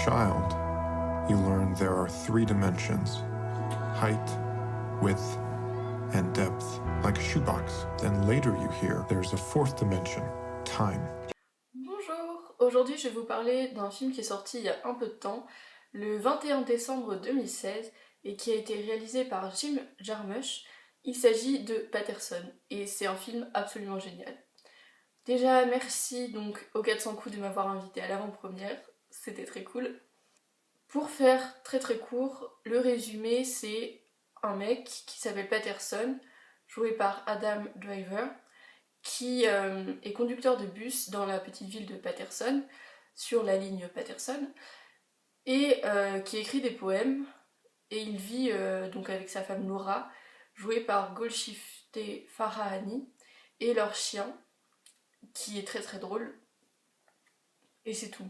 child, you learn there are 3 dimensions: height, width, and depth, like a shoebox. Then later you hear there's a 4th dimension, time. Bonjour! Aujourd'hui je vais vous parler d'un film qui est sorti il y a un peu de temps, le 21 décembre 2016, et qui a été réalisé par Jim Jarmusch. Il s'agit de Paterson, et c'est un film absolument génial. Déjà merci donc aux 400 coups de m'avoir invité à l'avant-première, c'était très cool. Pour faire très très court, le résumé c'est un mec qui s'appelle Paterson, joué par Adam Driver, qui est conducteur de bus dans la petite ville de Paterson, sur la ligne Paterson, et qui écrit des poèmes, et il vit donc avec sa femme Laura, jouée par Golshifteh Farahani, et leur chien, qui est très très drôle, et c'est tout.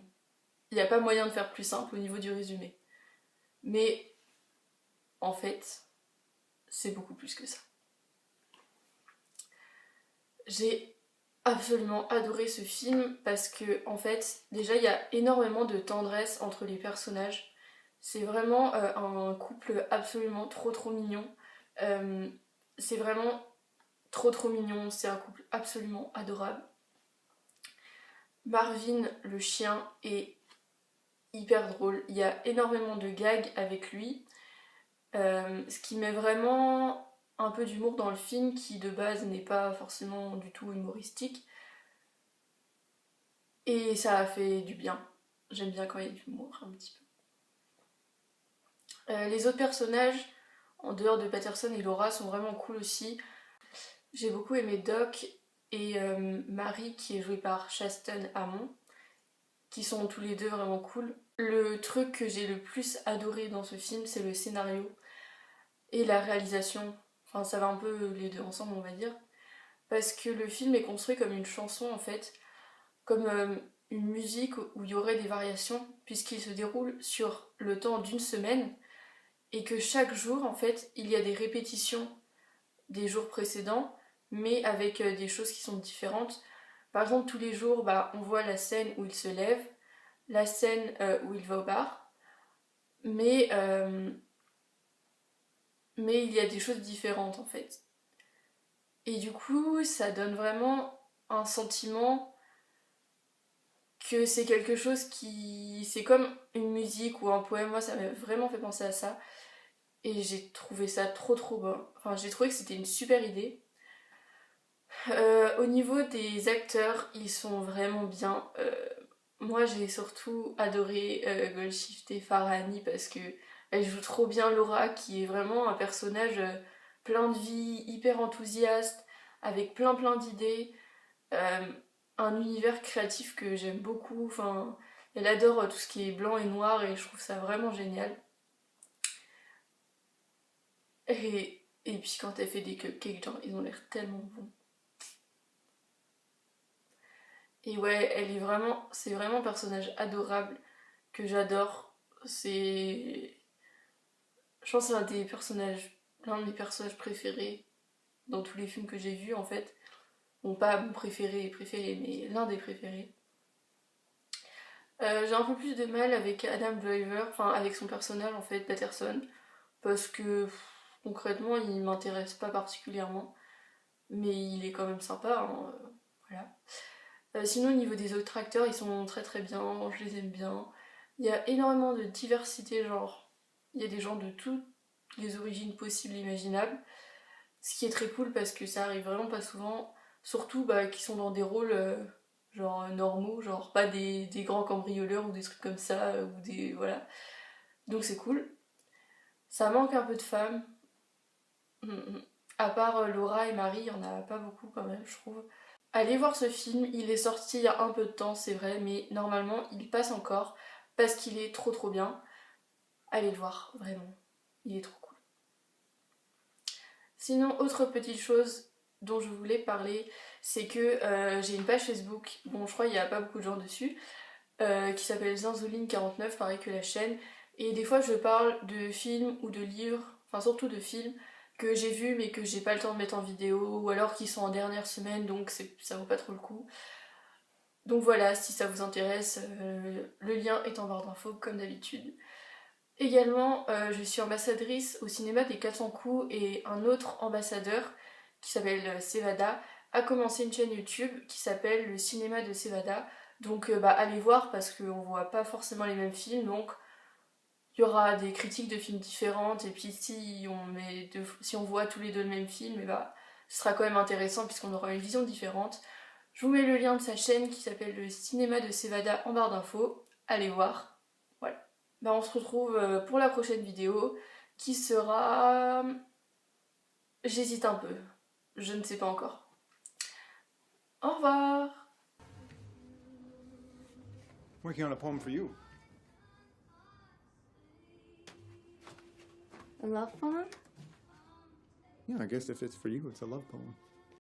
Il n'y a pas moyen de faire plus simple au niveau du résumé. Mais en fait, c'est beaucoup plus que ça. J'ai absolument adoré ce film parce que, en fait, déjà il y a énormément de tendresse entre les personnages. C'est vraiment un couple absolument trop mignon. C'est vraiment trop mignon, c'est un couple absolument adorable. Marvin, le chien, est hyper drôle. Il y a énormément de gags avec lui. Ce qui met vraiment un peu d'humour dans le film qui de base n'est pas forcément du tout humoristique. Et ça a fait du bien. J'aime bien quand il y a de l'humour un petit peu. Les autres personnages, en dehors de Patterson et Laura, sont vraiment cool aussi. J'ai beaucoup aimé Doc et Marie qui est jouée par Chasten Amon, qui sont tous les deux vraiment cool. Le truc que j'ai le plus adoré dans ce film, c'est le scénario et la réalisation. Enfin, ça va un peu les deux ensemble, on va dire. Parce que le film est construit comme une chanson, en fait. Comme une musique où il y aurait des variations, puisqu'il se déroule sur le temps d'une semaine. Et que chaque jour, en fait, il y a des répétitions des jours précédents, mais avec des choses qui sont différentes. Par exemple, tous les jours, on voit la scène où il se lève, la scène où il va au bar, mais il y a des choses différentes en fait. Et du coup, ça donne vraiment un sentiment que c'est quelque chose qui... C'est comme une musique ou un poème, moi ça m'a vraiment fait penser à ça. Et j'ai trouvé ça trop bon. Enfin, j'ai trouvé que c'était une super idée. Au niveau des acteurs, ils sont vraiment bien. Moi j'ai surtout adoré Golshifteh Farahani parce que elle joue trop bien Laura, qui est vraiment un personnage plein de vie, hyper enthousiaste, avec plein d'idées, un univers créatif que j'aime beaucoup. Enfin, elle adore tout ce qui est blanc et noir et je trouve ça vraiment génial. Et puis quand elle fait des cupcakes, genre ils ont l'air tellement bons. Et ouais, c'est vraiment un personnage adorable que j'adore. C'est, je pense que c'est l'un de mes personnages préférés dans tous les films que j'ai vus en fait. Bon, pas mon préféré, mais l'un des préférés. J'ai un peu plus de mal avec Adam Driver, enfin avec son personnage en fait, Patterson, parce que concrètement il m'intéresse pas particulièrement, mais il est quand même sympa, hein, voilà. Sinon au niveau des autres acteurs, ils sont très bien, je les aime bien. Il y a énormément de diversité, genre il y a des gens de toutes les origines possibles et imaginables, ce qui est très cool parce que ça arrive vraiment pas souvent, surtout qui sont dans des rôles genre normaux, genre pas des grands cambrioleurs ou des trucs comme ça, ou des... voilà. Donc c'est cool. Ça manque un peu de femmes. À part Laura et Marie, il y en a pas beaucoup quand même, je trouve. Allez voir ce film, il est sorti il y a un peu de temps, c'est vrai, mais normalement il passe encore parce qu'il est trop bien. Allez le voir, vraiment. Il est trop cool. Sinon, autre petite chose dont je voulais parler, c'est que j'ai une page Facebook, bon je crois qu'il n'y a pas beaucoup de gens dessus, qui s'appelle Zinzoline49, pareil que la chaîne, et des fois je parle de films ou de livres, enfin surtout de films, que j'ai vus mais que j'ai pas le temps de mettre en vidéo, ou alors qui sont en dernière semaine, donc ça vaut pas trop le coup. Donc voilà, si ça vous intéresse, le lien est en barre d'infos comme d'habitude. Également, je suis ambassadrice au cinéma des 400 coups et un autre ambassadeur qui s'appelle Sevada a commencé une chaîne YouTube qui s'appelle le cinéma de Sevada. Donc allez voir parce qu'on voit pas forcément les mêmes films, donc il y aura des critiques de films différentes et puis si on voit tous les deux le même film, ce sera quand même intéressant puisqu'on aura une vision différente. Je vous mets le lien de sa chaîne qui s'appelle le cinéma de Sevada en barre d'infos. Allez voir. Voilà. On se retrouve pour la prochaine vidéo qui sera... J'hésite un peu. Je ne sais pas encore. Au revoir. Working on a poem for you. A love poem? Yeah, I guess if it's for you, it's a love poem.